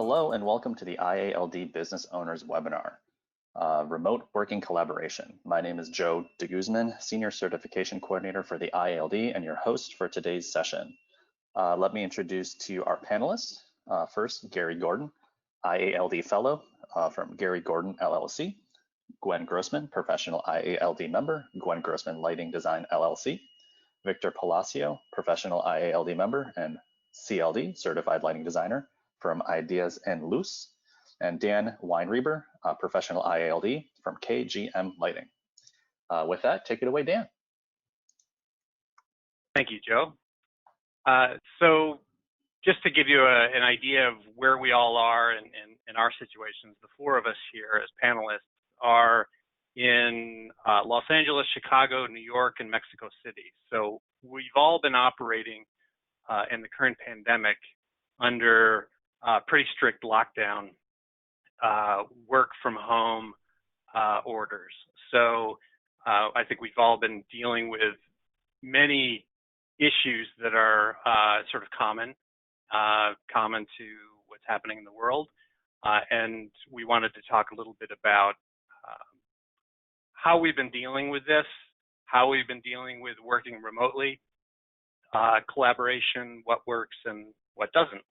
Hello and welcome to the IALD Business Owners Webinar, Remote Working Collaboration. My name is Joe DeGuzman, Senior Certification Coordinator for the IALD and your host for today's session. Let me introduce to you our panelists. First, Gary Gordon, IALD Fellow from Gary Gordon LLC. Gwen Grossman, Professional IALD Member, Gwen Grossman Lighting Design LLC. Victor Palacio, Professional IALD Member and CLD, Certified Lighting Designer from Ideas and Luce, and Dan Weinreber, Professional IALD from KGM Lighting. With that, take it away, Dan. Thank you, Joe. So just to give you an idea of where we all are in our situations, the four of us here as panelists are in Los Angeles, Chicago, New York, and Mexico City. So we've all been operating in the current pandemic under pretty strict lockdown, work from home orders. So I think we've all been dealing with many issues that are sort of common to what's happening in the world. And we wanted to talk a little bit about how we've been dealing with this, how we've been dealing with working remotely, collaboration, what works and what doesn't.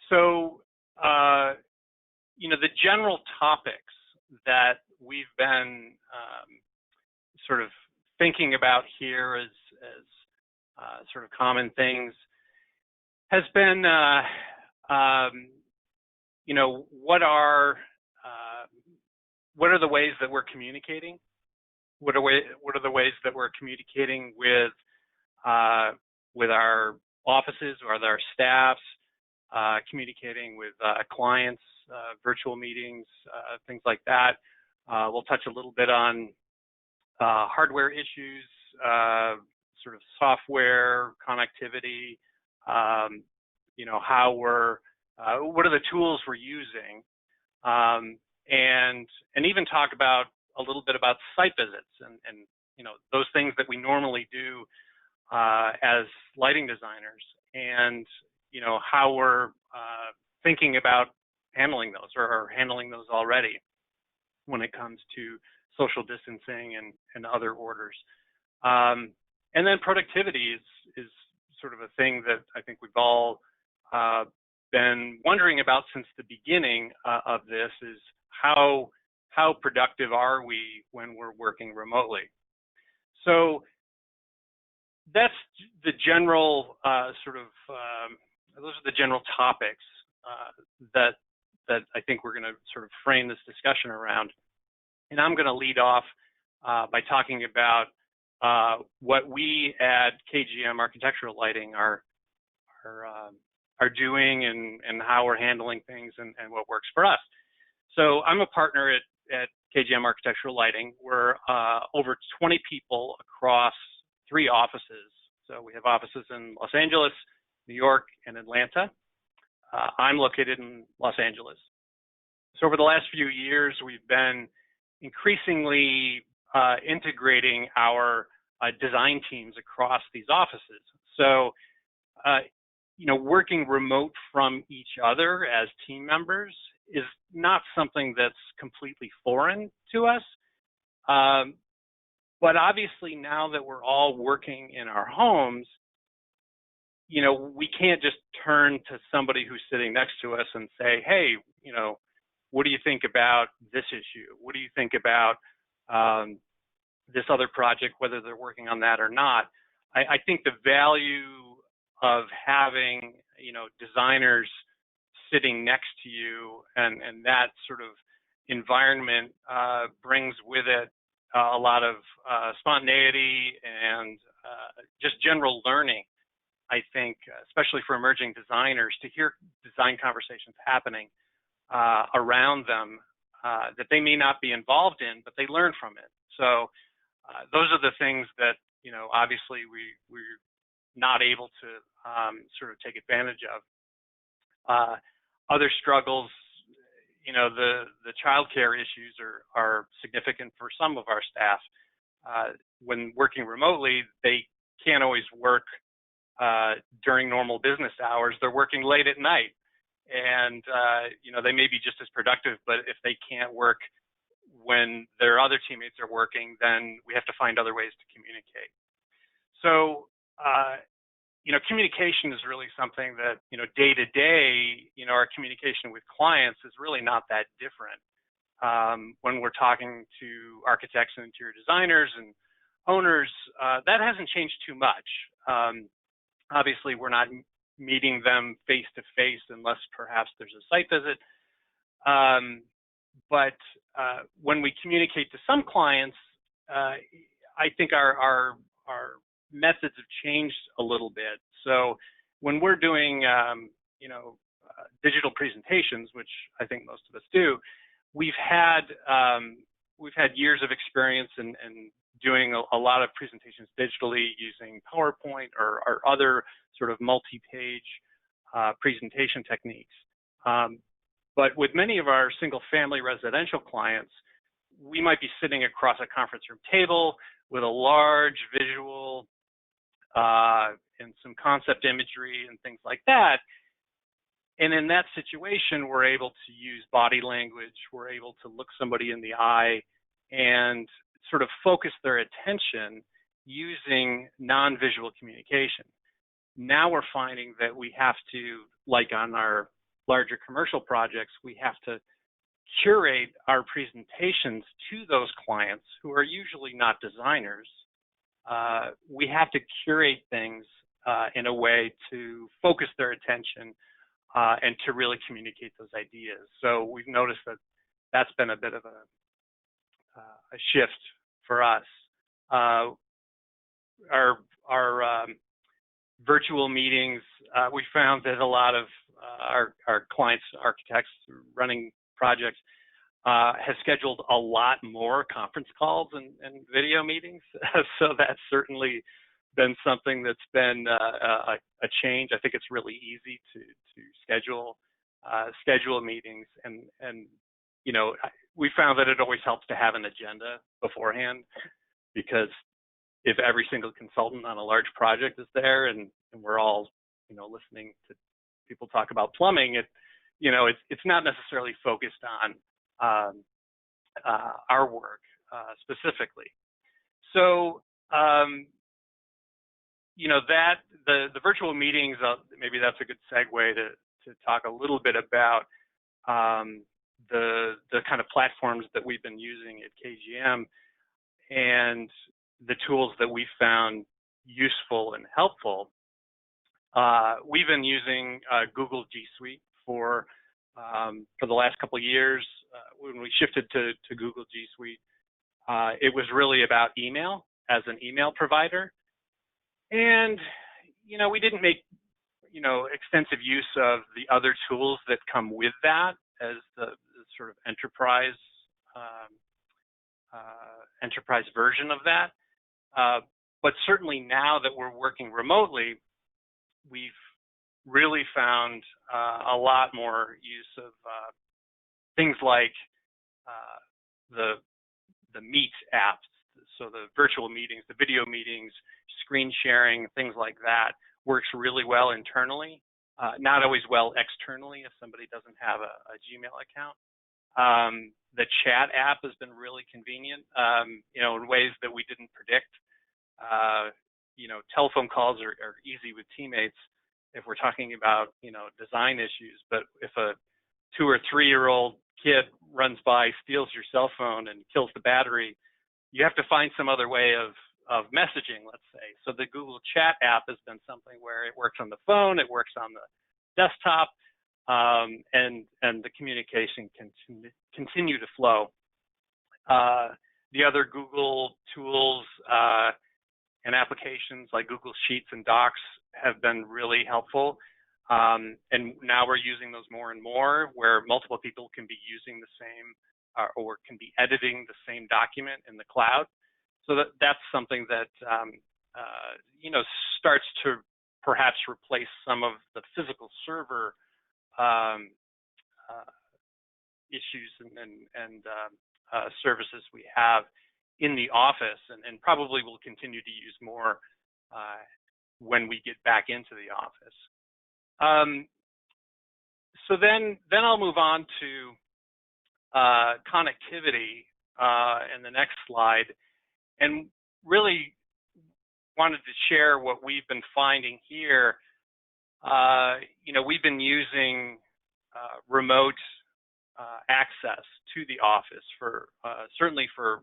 So, the general topics that we've been sort of thinking about here as sort of common things has been, what are the ways that we're communicating? What are the ways that we're communicating with our offices, with our staffs, communicating with clients, virtual meetings, things like that. We'll touch a little bit on hardware issues, sort of software connectivity, how what are the tools we're using, and even talk about a little bit about site visits and those things that we normally do as lighting designers, and how we're thinking about handling those or handling those already when it comes to social distancing and other orders. And then productivity is sort of a thing that I think we've all been wondering about since the beginning of this, is how productive are we when we're working remotely? So that's the general those are the general topics that I think we're going to sort of frame this discussion around. And I'm going to lead off by talking about what we at KGM Architectural Lighting are doing and how we're handling things and what works for us. So I'm a partner at KGM Architectural Lighting. We're over 20 people across 3 offices. So we have offices in Los Angeles, New York, and Atlanta. I'm located in Los Angeles. So over the last few years, we've been increasingly integrating our design teams across these offices. So, working remote from each other as team members is not something that's completely foreign to us. But obviously now that we're all working in our homes, we can't just turn to somebody who's sitting next to us and say, hey, what do you think about this issue? What do you think about this other project, whether they're working on that or not? I think the value of having, designers sitting next to you and that sort of environment brings with it a lot of spontaneity and just general learning. I think, especially for emerging designers, to hear design conversations happening around them that they may not be involved in, but they learn from it. So those are the things that, obviously we're not able to sort of take advantage of. Other struggles, the childcare issues are significant for some of our staff. When working remotely, they can't always work during normal business hours. They're working late at night. and they may be just as productive, but if they can't work when their other teammates are working, then we have to find other ways to communicate. So communication is really something that day to day, our communication with clients is really not that different. When we're talking to architects and interior designers and owners, that hasn't changed too much. Obviously, we're not meeting them face to face unless perhaps there's a site visit. But when we communicate to some clients, I think our methods have changed a little bit. So when we're doing digital presentations, which I think most of us do, we've had years of experience in doing a lot of presentations digitally using PowerPoint or other sort of multi-page presentation techniques. But with many of our single-family residential clients, we might be sitting across a conference room table with a large visual and some concept imagery and things like that. And in that situation, we're able to use body language. We're able to look somebody in the eye and sort of focus their attention using non-visual communication. Now we're finding that we have to, like on our larger commercial projects, we have to curate our presentations to those clients who are usually not designers. We have to curate things in a way to focus their attention and to really communicate those ideas. So we've noticed that that's been a bit of a shift for us. Our virtual meetings, we found that a lot of our clients, architects running projects, has scheduled a lot more conference calls and video meetings. So that's certainly been something that's been a change. I think it's really easy to schedule meetings, and we found that it always helps to have an agenda beforehand, because if every single consultant on a large project is there and we're all listening to people talk about plumbing, it's not necessarily focused on our work specifically. So that the virtual meetings, maybe that's a good segue to talk a little bit about the kind of platforms that we've been using at KGM and the tools that we found useful and helpful. We've been using Google G Suite for the last couple of years. When we shifted to Google G Suite, it was really about email as an email provider. And, we didn't make, extensive use of the other tools that come with that as the sort of enterprise version of that. But certainly now that we're working remotely, we've really found a lot more use of things like the Meet apps. So the virtual meetings, the video meetings, screen sharing, things like that works really well internally, not always well externally if somebody doesn't have a Gmail account. The chat app has been really convenient, in ways that we didn't predict. Telephone calls are easy with teammates if we're talking about, design issues. But if a 2 or 3 year old kid runs by, steals your cell phone and kills the battery, you have to find some other way of messaging, let's say. So the Google Chat app has been something where it works on the phone, it works on the desktop, and the communication can continue to flow. The other Google tools and applications like Google Sheets and Docs have been really helpful. And now we're using those more and more, where multiple people can be using the same or can be editing the same document in the cloud. So that's something that starts to perhaps replace some of the physical server issues and services we have in the office, and probably will continue to use more when we get back into the office. So then I'll move on to connectivity in the next slide, and really wanted to share what we've been finding here. We've been using remote access to the office for certainly for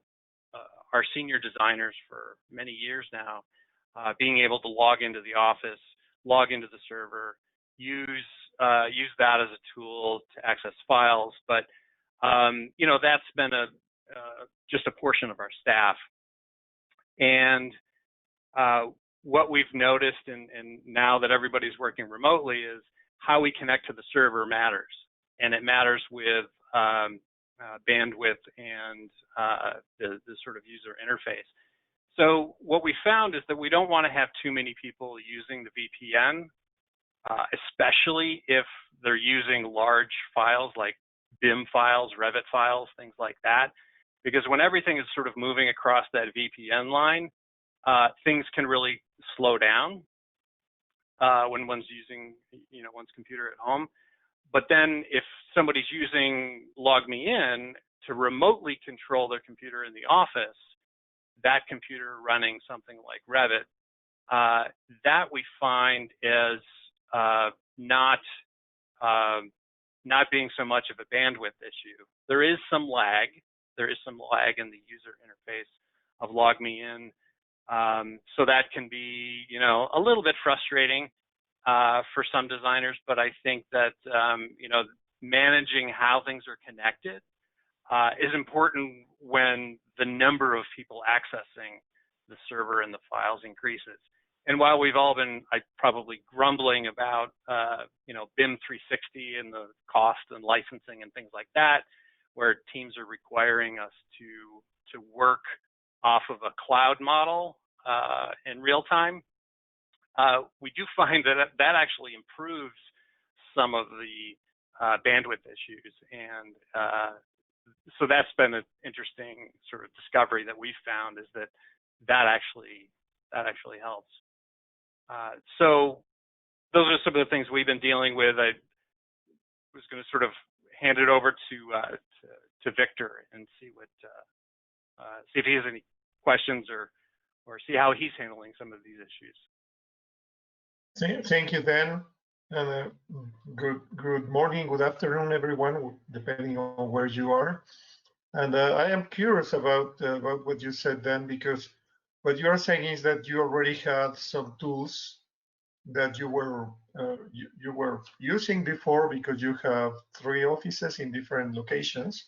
our senior designers for many years now, being able to log into the office, log into the server, use that as a tool to access files. But that's been just a portion of our staff. And what we've noticed, and now that everybody's working remotely, is how we connect to the server matters, and it matters with bandwidth and the sort of user interface. So what we found is that we don't want to have too many people using the VPN, especially if they're using large files like BIM files, Revit files, things like that, because when everything is sort of moving across that VPN line, things can really slow down when one's using, one's computer at home. But then if somebody's using LogMeIn to remotely control their computer in the office, that computer running something like Revit, that we find is not being so much of a bandwidth issue. There is some lag. There is some lag in the user interface of LogMeIn. So that can be, a little bit frustrating for some designers, but I think that, managing how things are connected is important when the number of people accessing the server and the files increases. And while we've all been probably grumbling about, BIM 360 and the cost and licensing and things like that, where teams are requiring us to work off of a cloud model in real time, we do find that actually improves some of the bandwidth issues, and so that's been an interesting sort of discovery that we've found, is that actually helps. So those are some of the things we've been dealing with. I was going to sort of hand it over to Victor and see if he has any questions or see how he's handling some of these issues. Thank you, Dan. And good morning, good afternoon, everyone, depending on where you are. And I am curious about what you said, Dan, because what you are saying is that you already had some tools that you were using before, because you have 3 offices in different locations.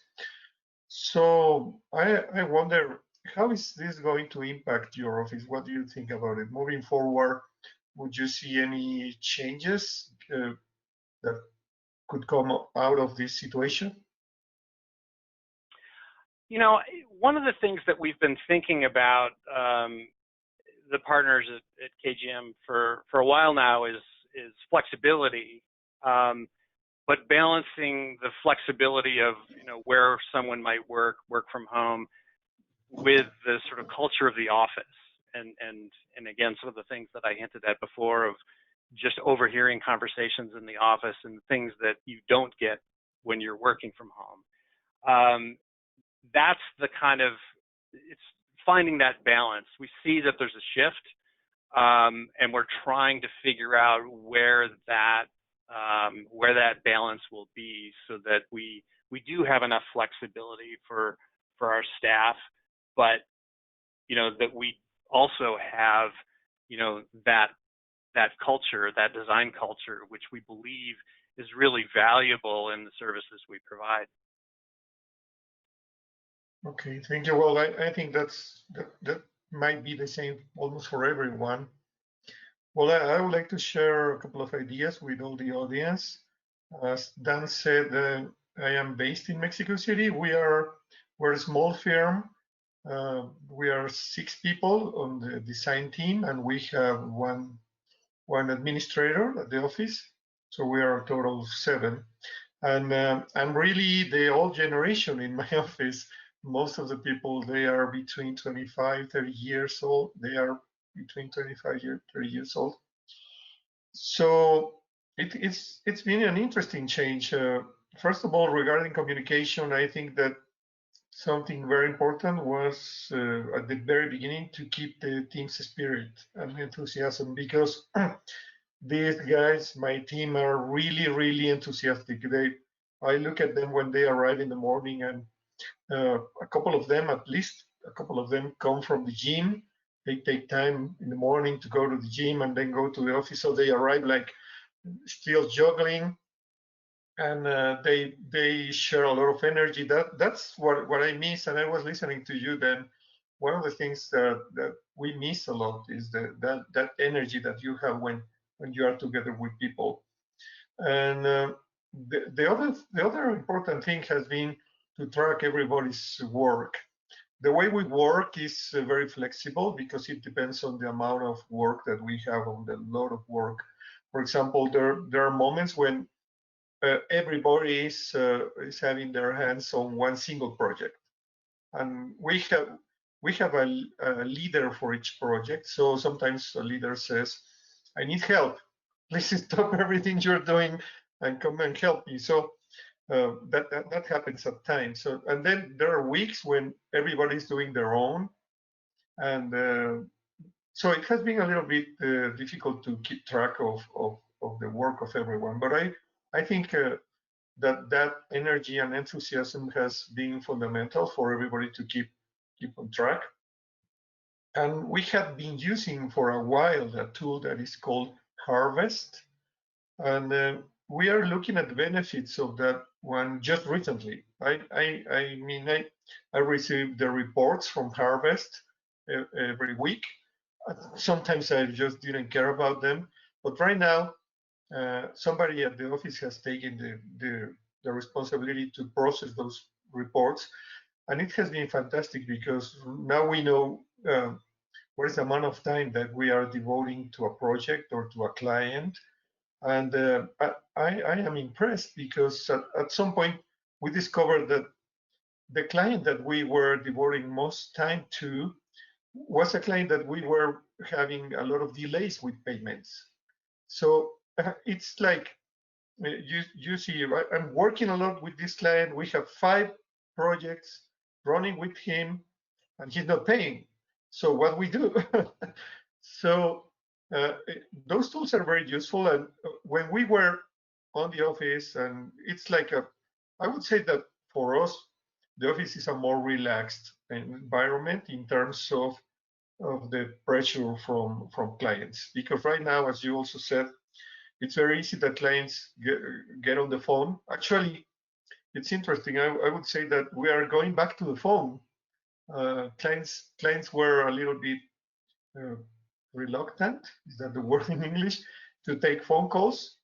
So I wonder, how is this going to impact your office? What do you think about it moving forward? Would you see any changes that could come out of this situation? One of the things that we've been thinking about, the partners at KGM for a while now, is flexibility, but balancing the flexibility of where someone might work from home with the sort of culture of the office, and again, some of the things that I hinted at before, of just overhearing conversations in the office and things that you don't get when you're working from home. That's the kind of, it's finding that balance. We see that there's a shift, and we're trying to figure out where that balance will be, so that we do have enough flexibility for our staff, but that we also have that culture, that design culture, which we believe is really valuable in the services we provide. Okay, thank you. Well, I think that might be the same almost for everyone. Well, I would like to share a couple of ideas with all the audience. As Dan said, I am based in Mexico City. We're a small firm. We are 6 people on the design team, and we have one administrator at the office. So we are a total of 7. And I'm really the old generation in my office. Most of the people, they are between 25, 30 years old. They are between 25 and 30 years old. So It's been an interesting change. First of all, regarding communication, I think that something very important was at the very beginning to keep the team's spirit and enthusiasm, because these guys, my team, are really, really enthusiastic. I look at them when they arrive in the morning, and a couple of them, at least a couple of them, come from the gym. They take time in the morning to go to the gym and then go to the office. So they arrive like still juggling, and they share a lot of energy. That's what I miss. And I was listening to you then. One of the things that we miss a lot is that energy that you have when you are together with people. And the other important thing has been to track everybody's work. The way we work is very flexible because it depends on the amount of work that we have, on the load of work. For example, there are moments when everybody is having their hands on one single project, and we have a leader for each project. So sometimes a leader says, "I need help. Please stop everything you're doing and come and help me." So that happens at times. So, and then there are weeks when everybody's doing their own, and so it has been a little bit difficult to keep track of the work of everyone. But I think that energy and enthusiasm has been fundamental for everybody to keep on track. And we have been using for a while a tool that is called Harvest, and we are looking at the benefits of that one just recently. I receive the reports from Harvest every week. Sometimes I just didn't care about them, but right now somebody at the office has taken the responsibility to process those reports, and it has been fantastic because now we know what is the amount of time that we are devoting to a project or to a client. And I am impressed because at some point we discovered that the client that we were devoting most time to was a client that we were having a lot of delays with payments. So it's like you see, right? I'm working a lot with this client. We have 5 projects running with him, and he's not paying. So what we do? So uh, those tools are very useful. And when we were on the office, and it's like I would say that for us, the office is a more relaxed environment in terms of the pressure from clients. Because right now, as you also said, it's very easy that clients get on the phone. Actually, it's interesting. I would say that we are going back to the phone. Clients were a little bit uh, reluctant, is that the word in English, to take phone calls.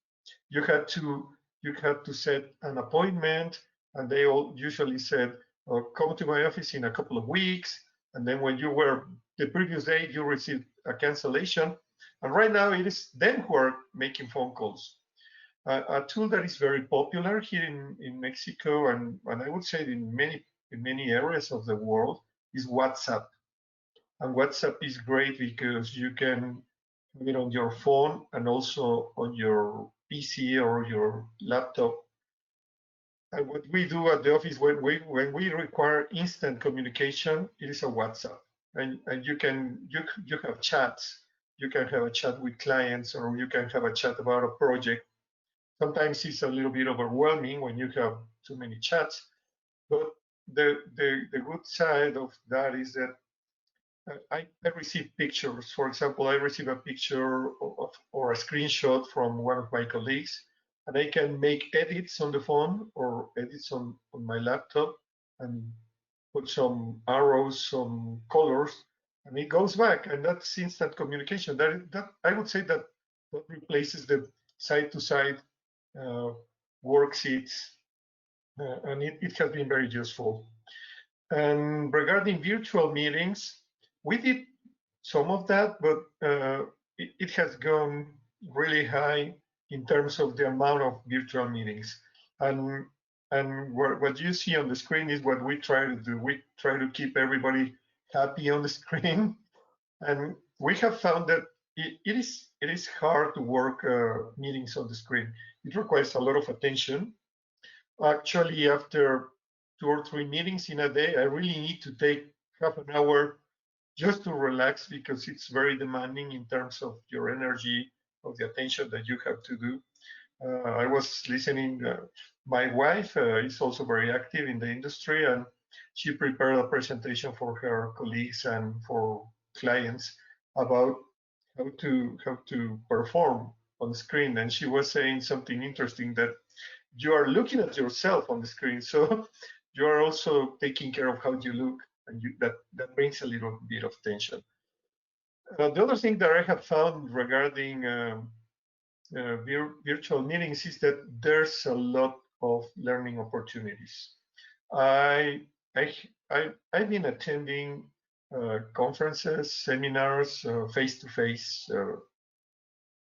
You had to set an appointment, and they all usually said, oh, "Come to my office in a couple of weeks." And then when you were the previous day, you received a cancellation. And right now, it is them who are making phone calls. A tool that is very popular here in Mexico, and I would say in many areas of the world, is WhatsApp. And WhatsApp is great because you can have it on your phone and also on your PC or your laptop. And what we do at the office when we require instant communication, it is a WhatsApp. And you have chats. You can have a chat with clients, or you can have a chat about a project. Sometimes it's a little bit overwhelming when you have too many chats, but the good side of that is that I receive pictures. For example, I receive a picture or a screenshot from one of my colleagues, and I can make edits on the phone or edits on my laptop and put some arrows, some colors, and it goes back. And that's instant communication. That I would say that replaces the side-to-side worksheets, and it has been very useful. And regarding virtual meetings, we did some of that, but it has gone really high in terms of the amount of virtual meetings. And what you see on the screen is what we try to do. We try to keep everybody happy on the screen. And we have found that it is hard to work meetings on the screen. It requires a lot of attention. Actually, after 2 or 3 meetings in a day, I really need to take half an hour just to relax because it's very demanding in terms of your energy, of the attention that you have to do. I was listening. My wife is also very active in the industry, and she prepared a presentation for her colleagues and for clients about how to perform on the screen. And she was saying something interesting that you are looking at yourself on the screen, so you are also taking care of how you look, and that brings a little bit of tension. The other thing that I have found regarding virtual meetings is that there's a lot of learning opportunities. I, I, I've been attending conferences, seminars, face-to-face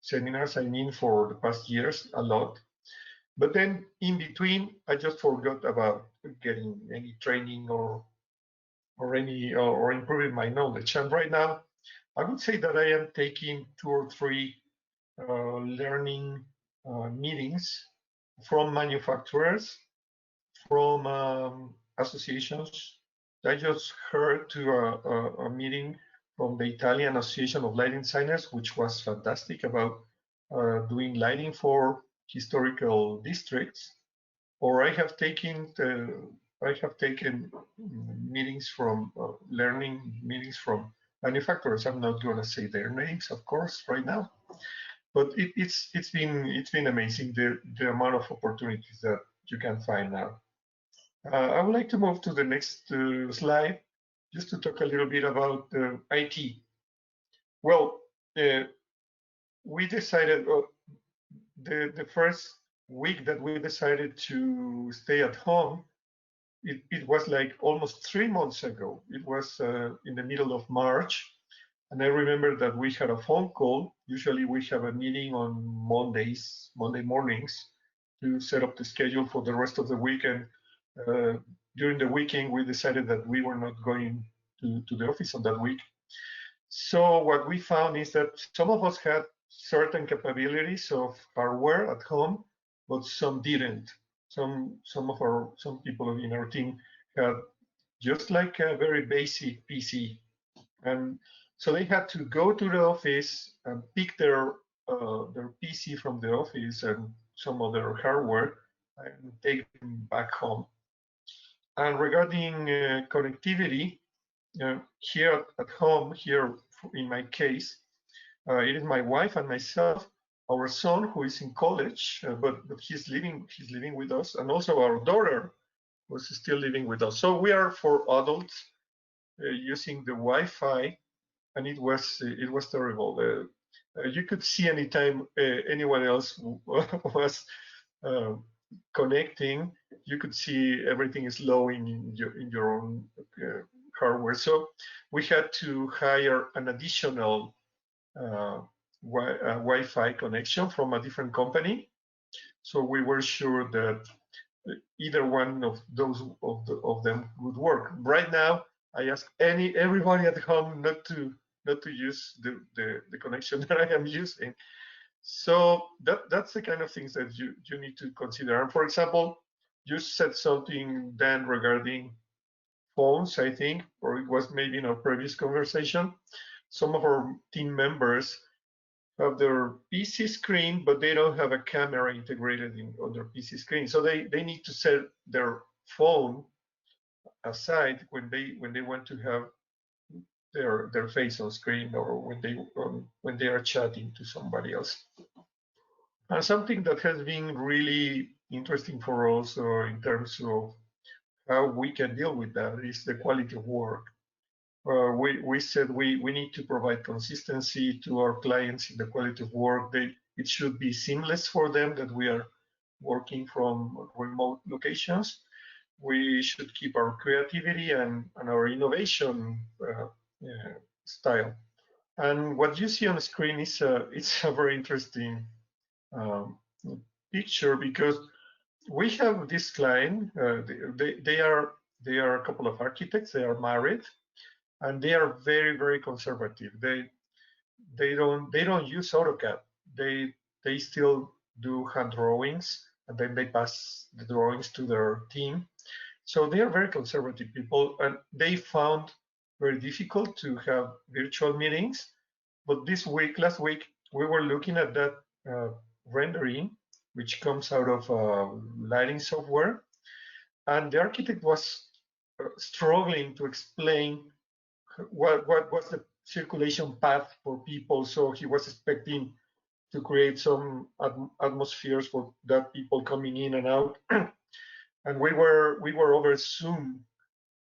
seminars, I mean, for the past years, a lot. But then in between, I just forgot about getting any training or improving my knowledge. And right now, I would say that I am taking 2 or 3 learning meetings from manufacturers, from associations. I just heard to a meeting from the Italian Association of Lighting Designers, which was fantastic, about doing lighting for historical districts. Or I have taken meetings from learning meetings from manufacturers. I'm not going to say their names, of course, right now, but it's been amazing the amount of opportunities that you can find now. I would like to move to the next slide, just to talk a little bit about IT. Well, we decided the first week that we decided to stay at home, it was like almost 3 months ago. It was in the middle of March. And I remember that we had a phone call. Usually we have a meeting on Monday mornings, to set up the schedule for the rest of the week. And during the weekend, we decided that we were not going to the office on that week. So what we found is that some of us had certain capabilities of hardware at home, but some didn't. Some people in our team had just like a very basic PC, and so they had to go to the office and pick their PC from the office and some other hardware and take them back home. And regarding connectivity, here at home, here in my case, it is my wife and myself, our son who is in college, but he's living with us, and also our daughter was still living with us. So we are 4 adults using the Wi-Fi, and it was terrible. You could see anytime anyone else was uh, connecting, you could see everything is low in your own hardware. So we had to hire an additional Wi-Fi connection from a different company. So we were sure that either one of those of them would work. Right now, I ask everybody at home not to use the connection that I am using. So that's the kind of things that you need to consider. And for example, you said something then regarding phones, I think, or it was maybe in our previous conversation. Some of our team members have their PC screen, but they don't have a camera integrated on their PC screen. So they need to set their phone aside when they want to have their face on screen, or when they are chatting to somebody else. And something that has been really interesting for us in terms of how we can deal with that is the quality of work. We said we need to provide consistency to our clients in the quality of work. It should be seamless for them that we are working from remote locations. We should keep our creativity and our innovation style. And what you see on the screen is it's a very interesting um, picture, because we have this client. They are a couple of architects. They are married, and they are very conservative. they don't use AutoCAD. They still do hand drawings, and then they pass the drawings to their team. So they are very conservative people, and they found very difficult to have virtual meetings. But last week, we were looking at that rendering, which comes out of lighting software, and the architect was struggling to explain what was the circulation path for people. So he was expecting to create some atmospheres for that people coming in and out. And we were over Zoom,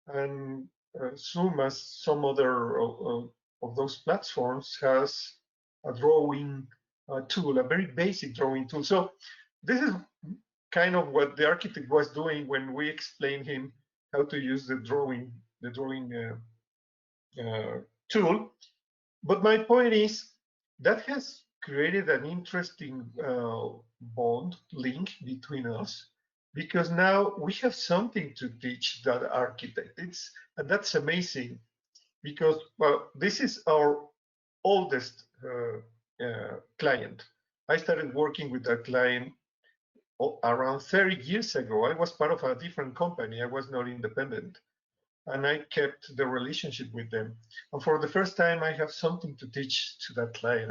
and Zoom, as some other of those platforms, has a drawing tool, a very basic drawing tool. So this is kind of what the architect was doing when we explained him how to use the drawing tool. But my point is that has created an interesting bond link between us, because now we have something to teach that architect. And that's amazing, because this is our oldest client. I started working with that client around 30 years ago. I was part of a different company. I was not independent, and I kept the relationship with them. And for the first time, I have something to teach to that client,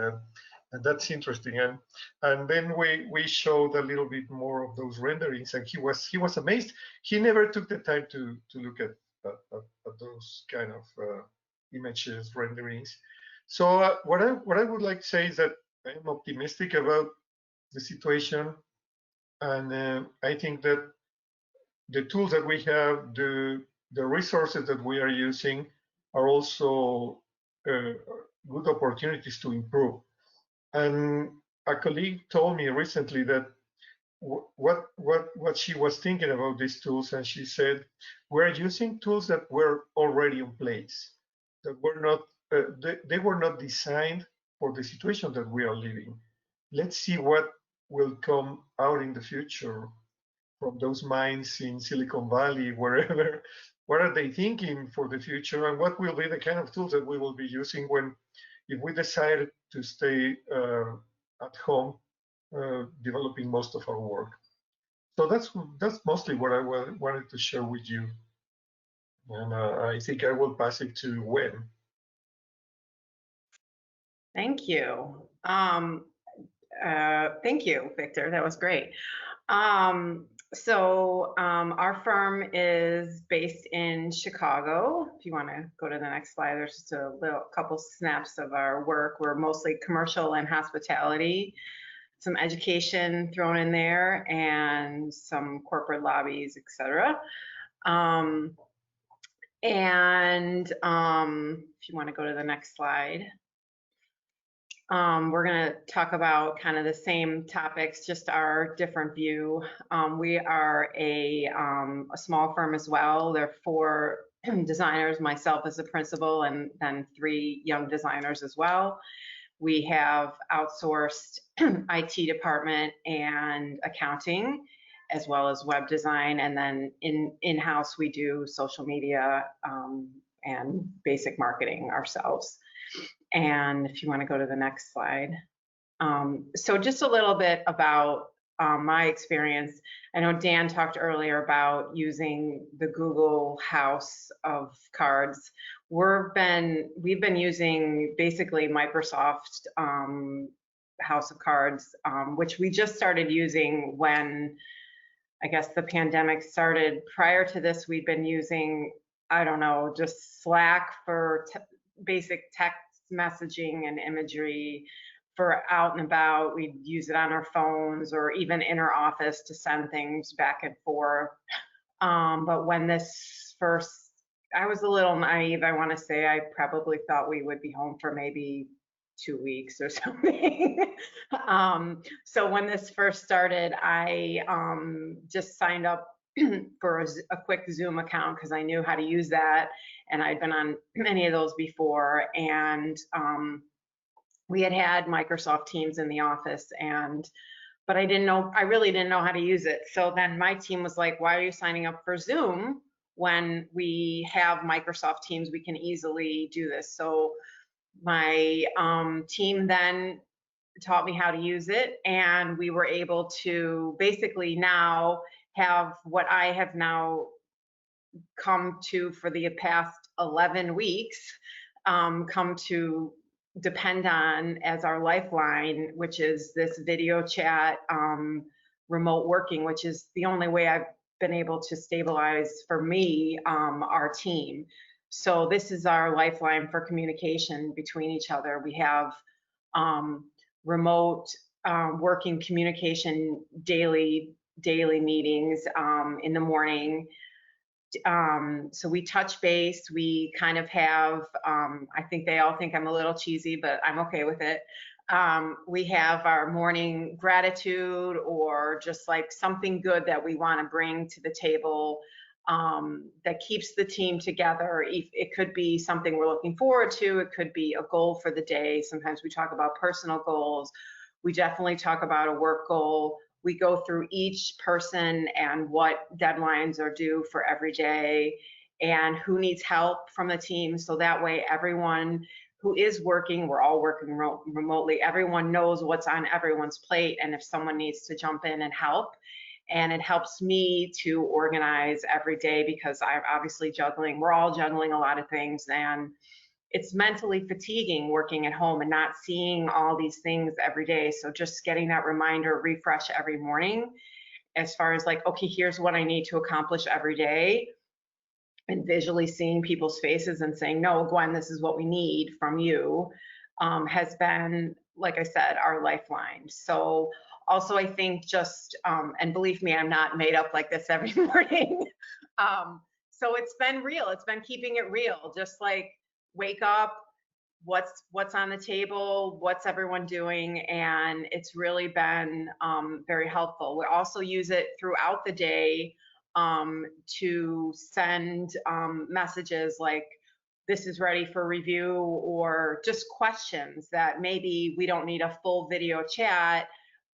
and that's interesting. And then we showed a little bit more of those renderings, and he was amazed. He never took the time to look at those kind of images renderings. So what I would like to say is that I am optimistic about the situation, and I think that the tools that we have, the resources that we are using, are also good opportunities to improve. And a colleague told me recently that what she was thinking about these tools, and she said, we're using tools that were already in place, that were not they were not designed for the situation that we are living. Let's see what will come out in the future from those minds in Silicon Valley, wherever. What are they thinking for the future, and what will be the kind of tools that we will be using if we decide to stay at home developing most of our work. So that's mostly what I wanted to share with you, and I think I will pass it to Wen. Thank you. Thank you, Victor. That was great. Our firm is based in Chicago. If you want to go to the next slide, there's just a couple snaps of our work. We're mostly commercial and hospitality, some education thrown in there, and some corporate lobbies, etc. If you want to go to the next slide. We're going to talk about kind of the same topics, just our different view. We are a small firm as well. There are 4 designers, myself as a principal, and then 3 young designers as well. We have outsourced IT department and accounting, as well as web design, and then in-house we do social media and basic marketing ourselves. And if you want to go to the next slide. So just a little bit about my experience. I know Dan talked earlier about using the Google House of Cards. We've been using basically Microsoft House of Cards, which we just started using when, I guess, the pandemic started. Prior to this, we've been using, I don't know, just Slack for basic text messaging and imagery for out and about. We'd use it on our phones or even in our office to send things back and forth. But when this first, I was a little naive, I want to say. I probably thought we would be home for maybe 2 weeks or something. So when this first started, I just signed up for a quick Zoom account because I knew how to use that, and I'd been on many of those before. And we had Microsoft Teams in the office, but I really didn't know how to use it. So then my team was like, why are you signing up for Zoom when we have Microsoft Teams? We can easily do this. So My team then taught me how to use it, and we were able to basically now have what I have now come to for the past 11 weeks, come to depend on as our lifeline, which is this video chat, remote working, which is the only way I've been able to stabilize for me, our team. So this is our lifeline for communication between each other. We have remote working communication daily meetings in the morning. So we touch base. We kind of have, I think they all think I'm a little cheesy, but I'm okay with it. We have our morning gratitude, or just like something good that we want to bring to the table that keeps the team together. It could be something we're looking forward to. It could be a goal for the day. Sometimes we talk about personal goals. We definitely talk about a work goal. We go through each person and what deadlines are due for every day and who needs help from the team. So that way everyone who is working, we're all working remotely, everyone knows what's on everyone's plate and if someone needs to jump in and help. And it helps me to organize every day because I'm obviously juggling, we're all juggling a lot of things, and it's mentally fatiguing working at home and not seeing all these things every day. So just getting that reminder, refresh every morning as far as like, okay, here's what I need to accomplish every day, and visually seeing people's faces and saying, no, Gwen, this is what we need from you, has been, like I said, our lifeline. So also I think just, and believe me, I'm not made up like this every morning. So it's been real. It's been keeping it real. Just like, wake up, what's on the table, what's everyone doing, and it's really been very helpful. We also use it throughout the day to send messages like, this is ready for review, or just questions that maybe we don't need a full video chat,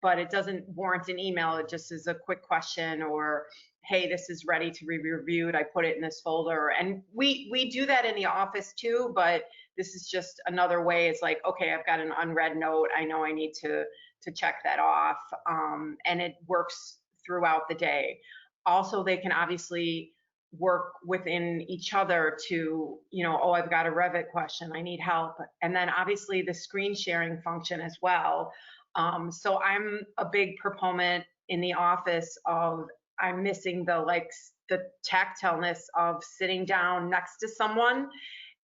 but it doesn't warrant an email. It just is a quick question, or hey, this is ready to be reviewed. I put it in this folder. And we do that in the office too, but this is just another way. It's like, okay, I've got an unread note. I know I need to check that off. And it works throughout the day. Also, they can obviously work within each other to, oh, I've got a Revit question, I need help. And then obviously the screen sharing function as well. So I'm a big proponent in the office of, I'm missing the tactileness of sitting down next to someone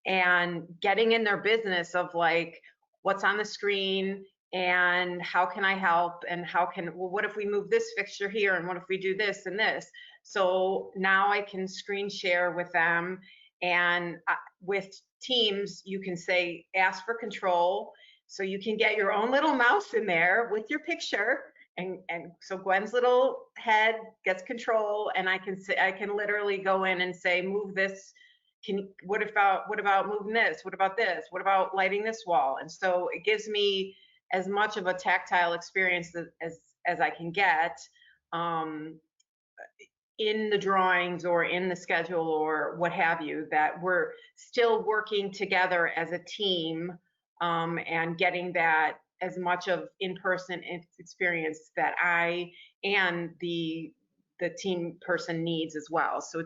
and getting in their business of like, what's on the screen and how can I help, and what if we move this fixture here, and what if we do this and this? So now I can screen share with them, and with Teams, you can say, ask for control. So you can get your own little mouse in there with your picture. And so Gwen's little head gets control, and I can literally go in and say, move this. What about moving this? What about this? What about lighting this wall? And so it gives me as much of a tactile experience as I can get in the drawings or in the schedule or what have you, that we're still working together as a team and getting that as much of in-person experience that I and the team person needs as well. So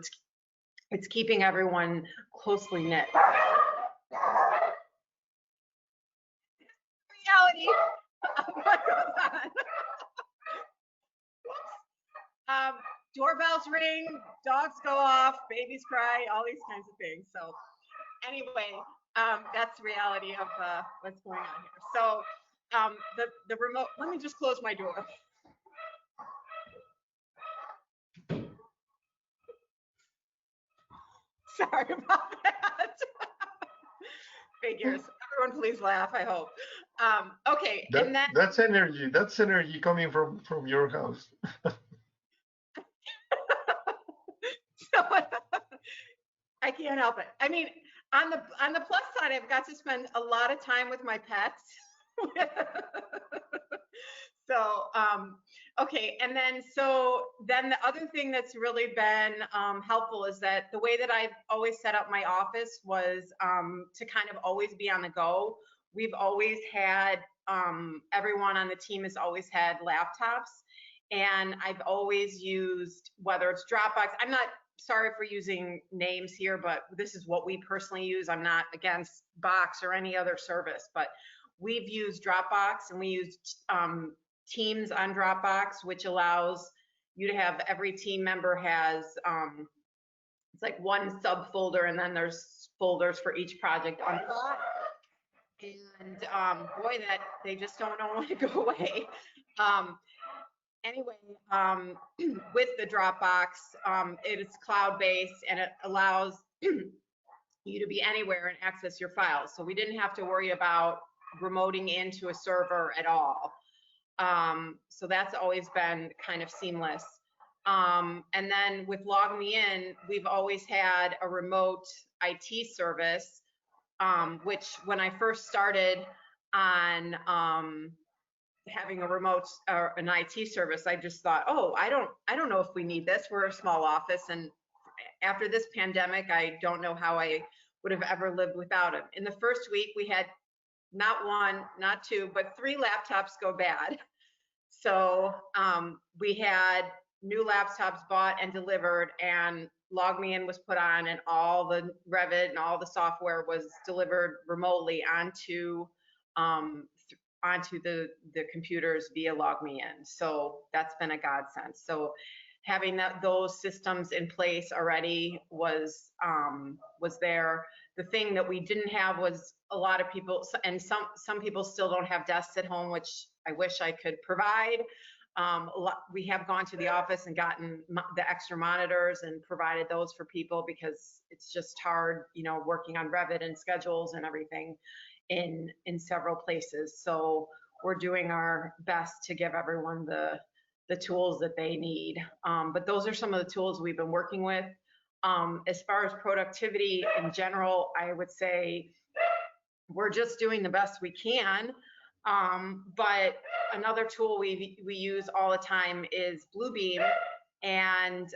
it's keeping everyone closely knit. Reality of what goes on. Doorbells ring, dogs go off, babies cry, all these kinds of things. So anyway, that's the reality of what's going on here. So the remote, let me just close my door. Sorry about that. Figures. Everyone please laugh, I hope. Okay, and then that's energy coming from your house. So, I can't help it. I mean, on the plus side, I've got to spend a lot of time with my pets. So, okay, and then the other thing that's really been helpful is that the way that I've always set up my office was to kind of always be on the go. We've always had, everyone on the team has always had laptops, and I've always used, whether it's Dropbox, I'm not, sorry for using names here, but this is what we personally use. I'm not against Box or any other service, but we've used Dropbox, and we used Teams on Dropbox, which allows you to have, every team member has, it's like one subfolder, and then there's folders for each project under that. And boy, that they just don't want to go away. Anyway, with the Dropbox, it is cloud-based, and it allows you to be anywhere and access your files. So we didn't have to worry about remoting into a server at all. So that's always been kind of seamless. And then with Log Me In, we've always had a remote IT service, which when I first started on having a remote or an IT service, I just thought, oh, I don't know if we need this. We're a small office, and after this pandemic, I don't know how I would have ever lived without it. In the first week, we had not one, not two, but 3 laptops go bad. So we had new laptops bought and delivered, and Log Me In was put on, and all the Revit and all the software was delivered remotely onto the computers via Log Me In. So that's been a godsend. So having those systems in place already was there. The thing that we didn't have was a lot of people, and some people still don't have desks at home, which I wish I could provide. We have gone to the office and gotten the extra monitors and provided those for people, because it's just hard, working on Revit and schedules and everything in several places. So we're doing our best to give everyone the tools that they need. But those are some of the tools we've been working with. As far as productivity in general, I would say we're just doing the best we can. But another tool we use all the time is Bluebeam, and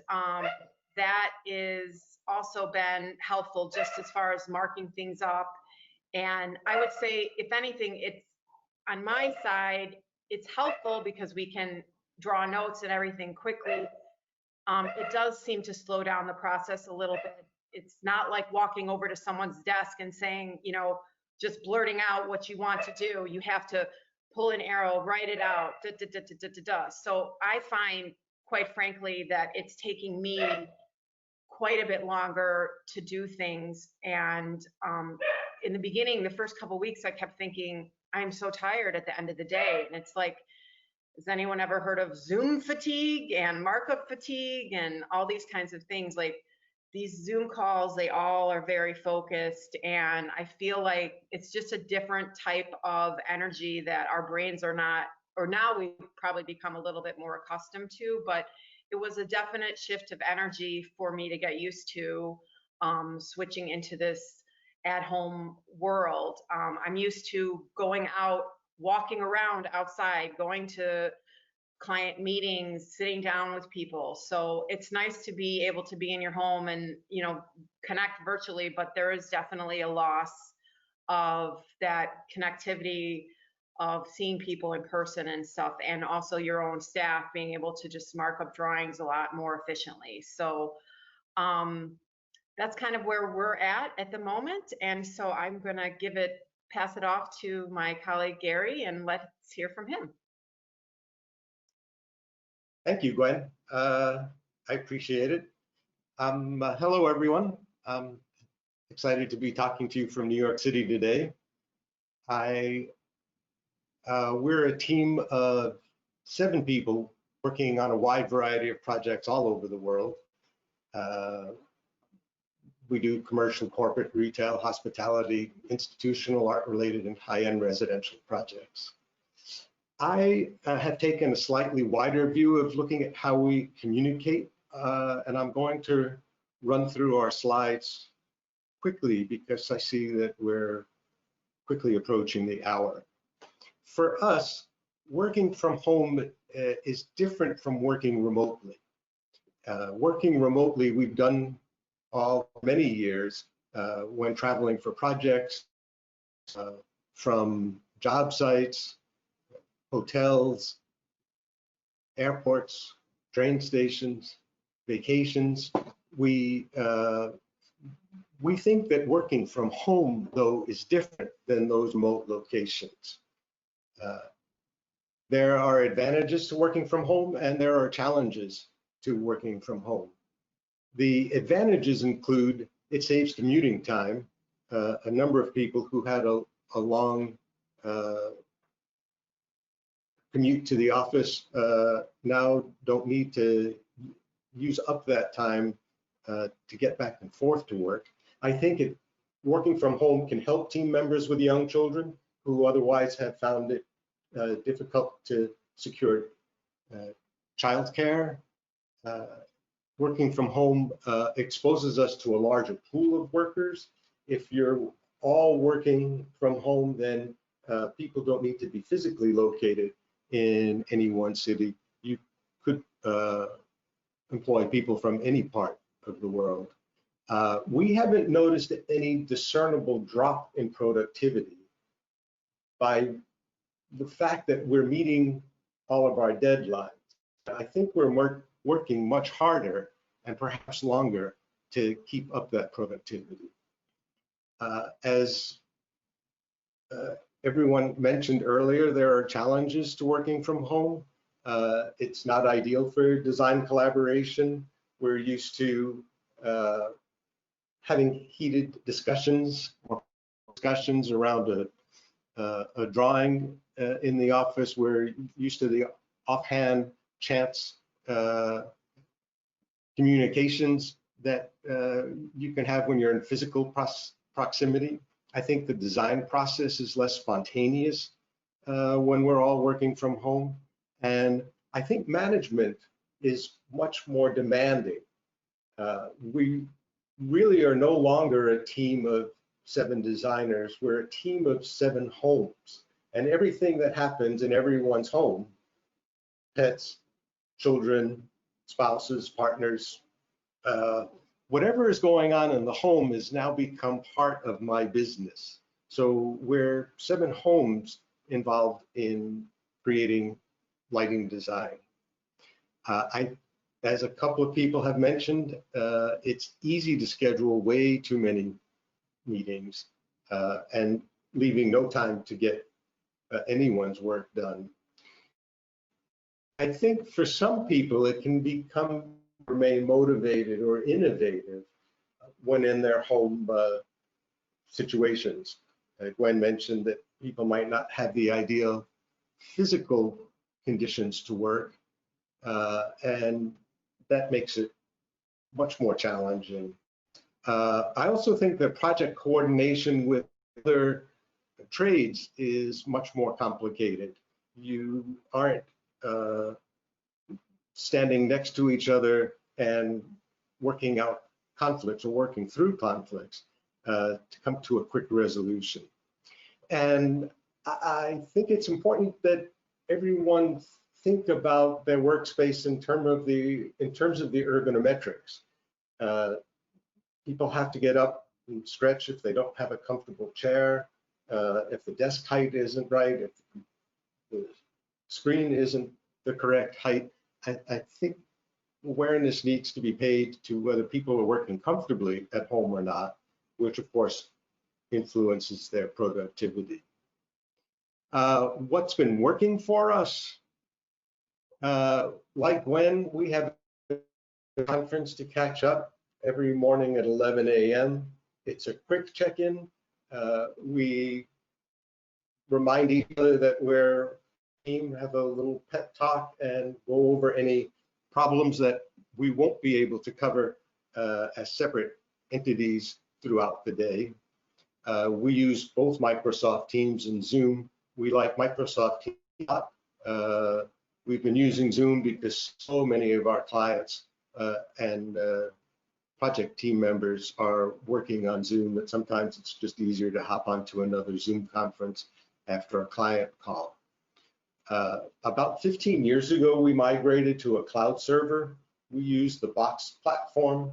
that is also been helpful just as far as marking things up. And I would say, if anything, it's on my side, it's helpful because we can draw notes and everything quickly. It does seem to slow down the process a little bit. It's not like walking over to someone's desk and saying, just blurting out what you want to do. You have to pull an arrow, write it out, So I find, quite frankly, that it's taking me quite a bit longer to do things. And in the beginning, the first couple of weeks, I kept thinking, I'm so tired at the end of the day. And it's like, has anyone ever heard of Zoom fatigue and markup fatigue and all these kinds of things? Like, these Zoom calls, they all are very focused, and I feel like it's just a different type of energy that our brains are not, or now we've probably become a little bit more accustomed to, but it was a definite shift of energy for me to get used to, switching into this at-home world. I'm used to going out, walking around outside, going to client meetings, sitting down with people. So it's nice to be able to be in your home and, connect virtually, but there is definitely a loss of that connectivity of seeing people in person and stuff, and also your own staff being able to just mark up drawings a lot more efficiently. So that's kind of where we're at the moment. And so I'm gonna pass it off to my colleague Gary, and let's hear from him. Thank you, Gwen. I appreciate it. Hello, everyone. I'm excited to be talking to you from New York City today. We're a team of 7 people working on a wide variety of projects all over the world. We do commercial, corporate, retail, hospitality, institutional, art-related, and high-end residential projects. I have taken a slightly wider view of looking at how we communicate, and I'm going to run through our slides quickly because I see that we're quickly approaching the hour. For us, working from home is different from working remotely. Working remotely, we've done all many years when traveling for projects, from job sites, hotels, airports, train stations, vacations. We think that working from home, though, is different than those remote locations. There are advantages to working from home, and there are challenges to working from home. The advantages include it saves commuting time. A number of people who had a long commute to the office now don't need to use up that time to get back and forth to work. I think working from home can help team members with young children who otherwise have found it difficult to secure childcare. Working from home exposes us to a larger pool of workers. If you're all working from home, then people don't need to be physically located in any one city. You could employ people from any part of the world. We haven't noticed any discernible drop in productivity by the fact that we're meeting all of our deadlines. I think we're working much harder and perhaps longer to keep up that productivity. As everyone mentioned earlier, there are challenges to working from home. It's not ideal for design collaboration. We're used to having heated discussions around a drawing in the office. We're used to the offhand chance communications that you can have when you're in physical proximity. I think the design process is less spontaneous when we're all working from home. And I think management is much more demanding. We really are no longer a team of 7 designers. We're a team of 7 homes. And everything that happens in everyone's home, pets, children, spouses, partners, whatever is going on in the home has now become part of my business. So we're 7 homes involved in creating lighting design. As a couple of people have mentioned, it's easy to schedule way too many meetings and leaving no time to get anyone's work done. I think for some people, it can remain motivated or innovative when in their home situations. Gwen mentioned that people might not have the ideal physical conditions to work, and that makes it much more challenging. I also think that project coordination with other trades is much more complicated. You aren't standing next to each other and working out conflicts or working through conflicts to come to a quick resolution. And I think it's important that everyone think about their workspace in terms of the ergonometrics. People have to get up and stretch if they don't have a comfortable chair, if the desk height isn't right, if the screen isn't the correct height. I think awareness needs to be paid to whether people are working comfortably at home or not, which of course influences their productivity. What's been working for us? Like when we have a conference to catch up every morning at 11 a.m. It's a quick check-in. We remind each other that we're team, have a little pep talk and go over any problems that we won't be able to cover as separate entities throughout the day. We use both Microsoft Teams and Zoom. We like Microsoft Teams a lot. We've been using Zoom because so many of our clients and project team members are working on Zoom that sometimes it's just easier to hop onto another Zoom conference after a client call. About 15 years ago, we migrated to a cloud server. We used the Box platform.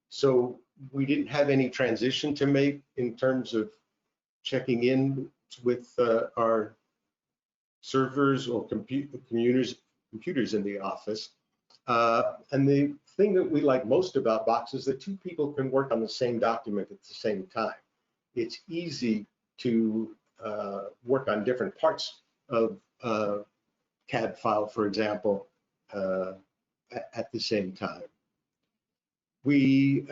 So we didn't have any transition to make in terms of checking in with our servers or computers in the office. And the thing that we like most about Box is that two people can work on the same document at the same time. It's easy to work on different parts of CAD file, for example, at the same time. We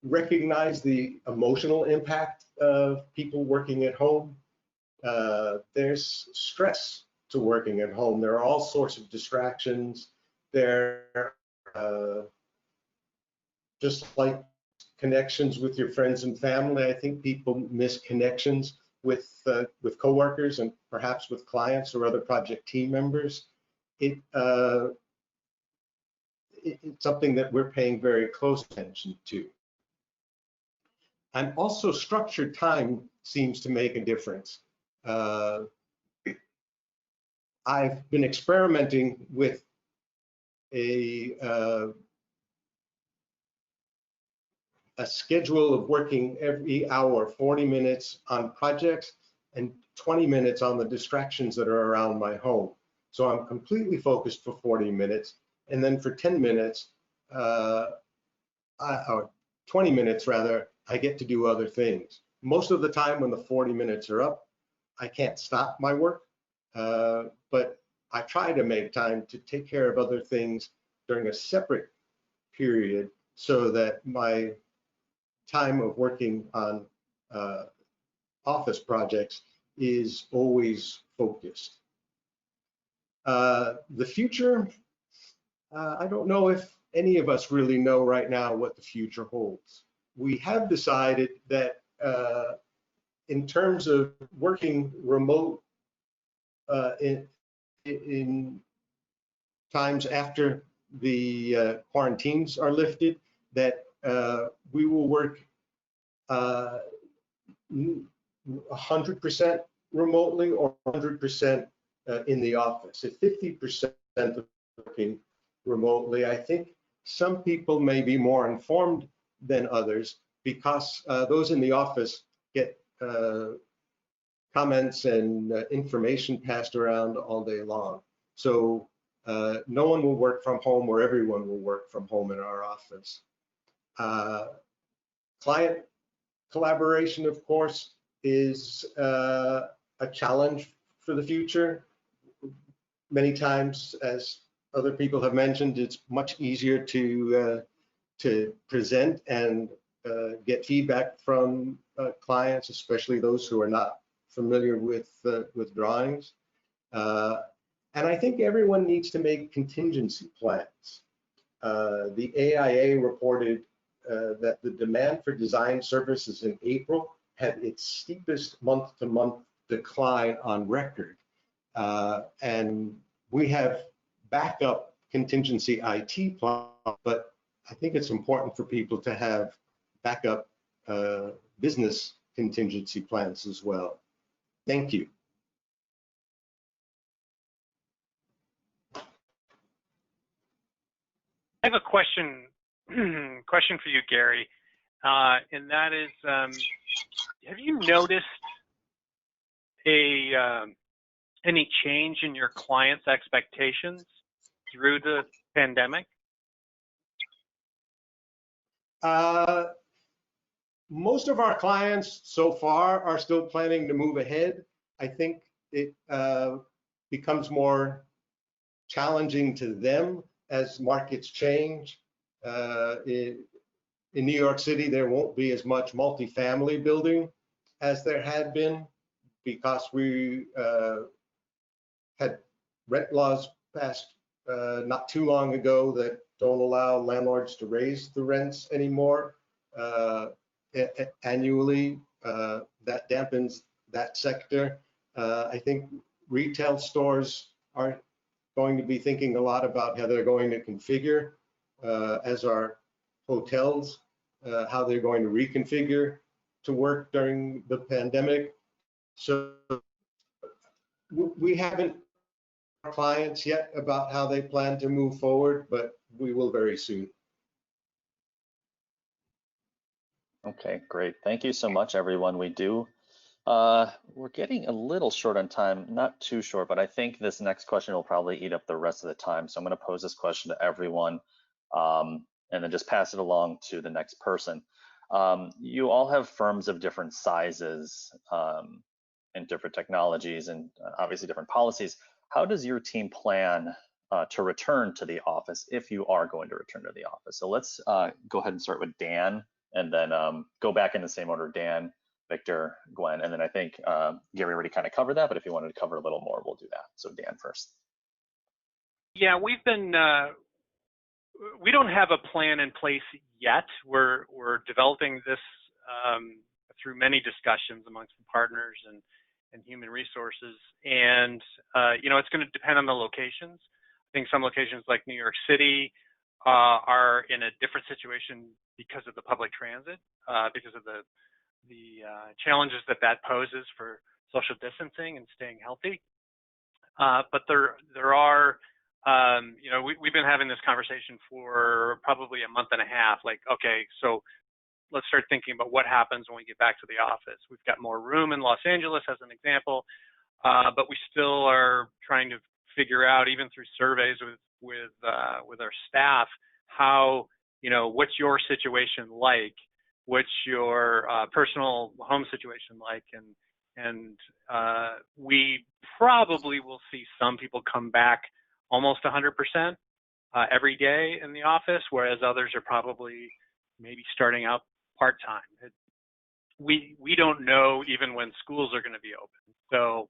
recognize the emotional impact of people working at home. There's stress to working at home. There are all sorts of distractions. There just like connections with your friends and family. I think people miss connections with coworkers and perhaps with clients or other project team members. It's something that we're paying very close attention to. And also structured time seems to make a difference. I've been experimenting with a schedule of working every hour, 40 minutes on projects and 20 minutes on the distractions that are around my home. So I'm completely focused for 40 minutes. And then for 10 minutes, or 20 minutes rather, I get to do other things. Most of the time when the 40 minutes are up, I can't stop my work, but I try to make time to take care of other things during a separate period so that my time of working on office projects is always focused. The future, I don't know if any of us really know right now what the future holds. We have decided that in terms of working remote in times after the quarantines are lifted, that we will work 100% remotely or 100% in the office. At 50% of working remotely, I think some people may be more informed than others because those in the office get comments and information passed around all day long. So no one will work from home or everyone will work from home in our office. Client collaboration, of course, is a challenge for the future. Many times, as other people have mentioned, it's much easier to present and get feedback from clients, especially those who are not familiar with drawings. And I think everyone needs to make contingency plans. The AIA reported that the demand for design services in April had its steepest month-to-month decline on record. And we have backup contingency IT plans, but I think it's important for people to have backup business contingency plans as well. Thank you. I have a question for you, Gary, and that is, have you noticed any change in your clients' expectations through the pandemic? Most of our clients so far are still planning to move ahead. I think it becomes more challenging to them as markets change. In New York City, there won't be as much multifamily building as there had been because we had rent laws passed not too long ago that don't allow landlords to raise the rents anymore annually. That dampens that sector. I think retail stores are going to be thinking a lot about how they're going to configure, as are hotels, how they're going to reconfigure to work during the pandemic. So We haven't clients yet about how they plan to move forward, but we will very soon. Okay, great. Thank you so much, everyone. We're getting a little short on time, not too short, but I think this next question will probably eat up the rest of the time. So I'm going to pose this question to everyone and then just pass it along to the next person. You all have firms of different sizes and different technologies and obviously different policies. How does your team plan to return to the office if you are going to return to the office? So let's go ahead and start with Dan and then go back in the same order, Dan, Victor, Gwen, and then I think Gary already kind of covered that, but if you wanted to cover a little more, we'll do that. So Dan first. Yeah, we've been, we don't have a plan in place yet. We're developing this through many discussions amongst the partners and human resources. And, you know, it's going to depend on the locations. I think some locations like New York City are in a different situation because of the public transit, because of the challenges that poses for social distancing and staying healthy. But there are, you know, we've been having this conversation for probably a month and a half. Like, okay, so let's start thinking about what happens when we get back to the office. We've got more room in Los Angeles, as an example, but we still are trying to figure out, even through surveys with our staff, how, you know, what's your situation like? What's your personal home situation like? And we probably will see some people come back almost 100% every day in the office, whereas others are probably maybe starting out part-time. We don't know even when schools are going to be open, so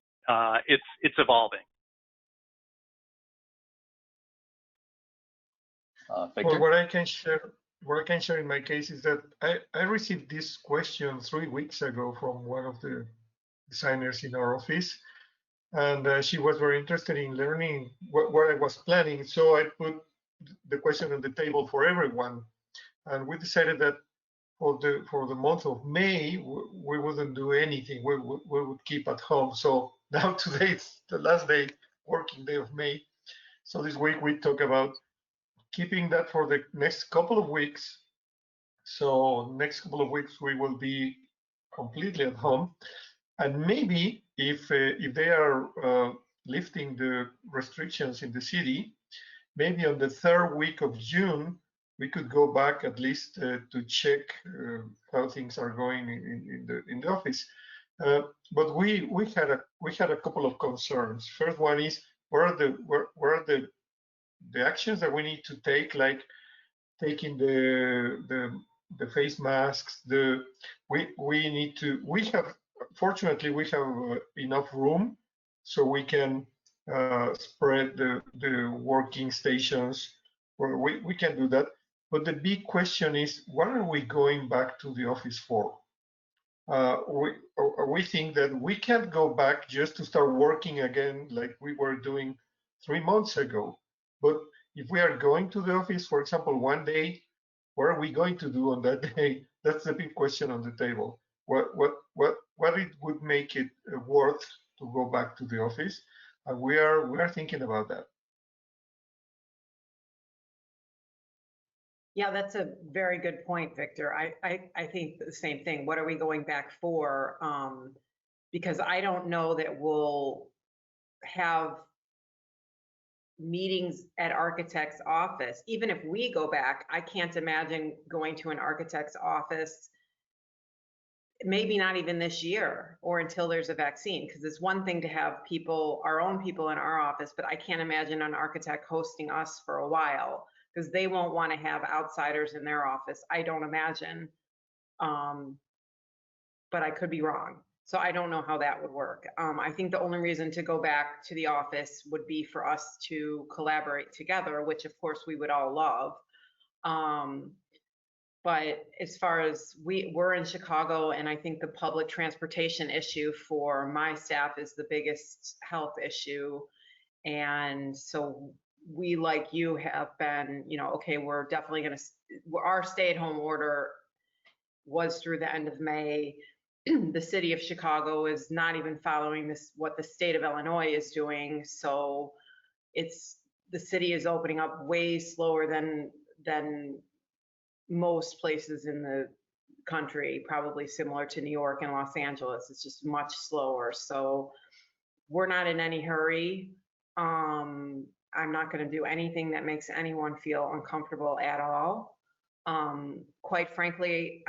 it's evolving. Victor? Well, what I can share in my case is that I received this question 3 weeks ago from one of the designers in our office, and she was very interested in learning what I was planning. So I put the question on the table for everyone, and we decided that for the month of May we wouldn't do anything. We would keep at home. So now today is the last day, working day of May. So this week we talk about keeping that for the next couple of weeks. So next couple of weeks we will be completely at home, and maybe if they are lifting the restrictions in the city, maybe on the third week of June we could go back at least to check how things are going in the office. But we had a couple of concerns. First one is where are the actions that we need to take, like taking the face masks. We have, fortunately we have enough room so we can spread the working stations, or we can do that. But the big question is, what are we going back to the office for? We think that we can't go back just to start working again like we were doing 3 months ago. But if we are going to the office, for example, one day, what are we going to do on that day? That's the big question on the table. What it would make it worth to go back to the office? And we are thinking about that. Yeah, that's a very good point, Victor. I think the same thing. What are we going back for? Because I don't know that we'll have meetings at architect's office. Even if we go back, I can't imagine going to an architect's office, maybe not even this year or until there's a vaccine, because it's one thing to have people, our own people in our office, but I can't imagine an architect hosting us for a while, because they won't want to have outsiders in their office. I don't imagine, but I could be wrong. So I don't know how that would work. I think the only reason to go back to the office would be for us to collaborate together, which of course we would all love. But as far as we're in Chicago, and I think the public transportation issue for my staff is the biggest health issue. And so we, like you, have been, you know, okay, we're definitely going to, our stay-at-home order was through the end of May. the city of Chicago is not even following this, what the state of Illinois is doing. So the city is opening up way slower than most places in the country, probably similar to New York and Los Angeles. It's just much slower. So we're not in any hurry. I'm not going to do anything that makes anyone feel uncomfortable at all. Quite frankly,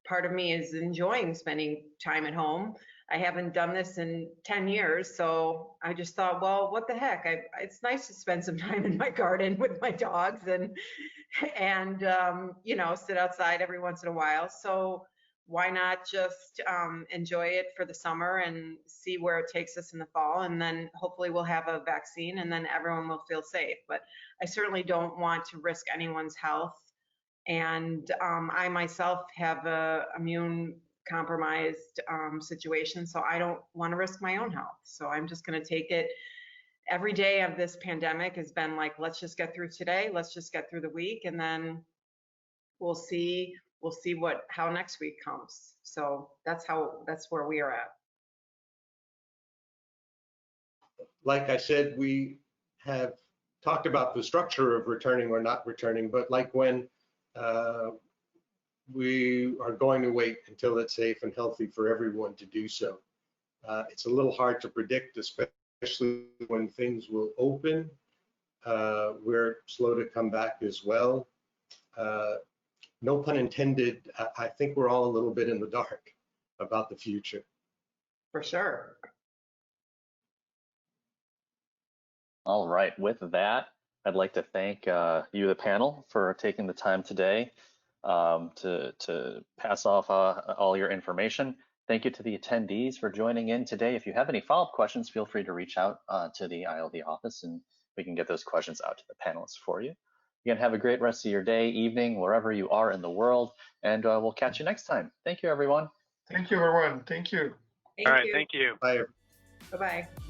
part of me is enjoying spending time at home. I haven't done this in 10 years, so I just thought, well, what the heck? It's nice to spend some time in my garden with my dogs and sit outside every once in a while. So why not just enjoy it for the summer and see where it takes us in the fall, and then hopefully we'll have a vaccine and then everyone will feel safe. But I certainly don't want to risk anyone's health. And I myself have a immune compromised situation, so I don't want to risk my own health. So I'm just going to take it. Every day of this pandemic has been like, let's just get through today, let's just get through the week, and then we'll see how next week comes. So that's where we are at. Like I said, we have talked about the structure of returning or not returning, but like when we are going to wait until it's safe and healthy for everyone to do so. It's a little hard to predict, especially when things will open. We're slow to come back as well. No pun intended, I think we're all a little bit in the dark about the future. For sure. All right, with that, I'd like to thank you, the panel, for taking the time today to pass off all your information. Thank you to the attendees for joining in today. If you have any follow-up questions, feel free to reach out to the IALD office and we can get those questions out to the panelists for you. Again, have a great rest of your day, evening, wherever you are in the world, and we'll catch you next time. Thank you, everyone. Thank you, everyone. Thank you. All right, thank you. Bye. Bye-bye.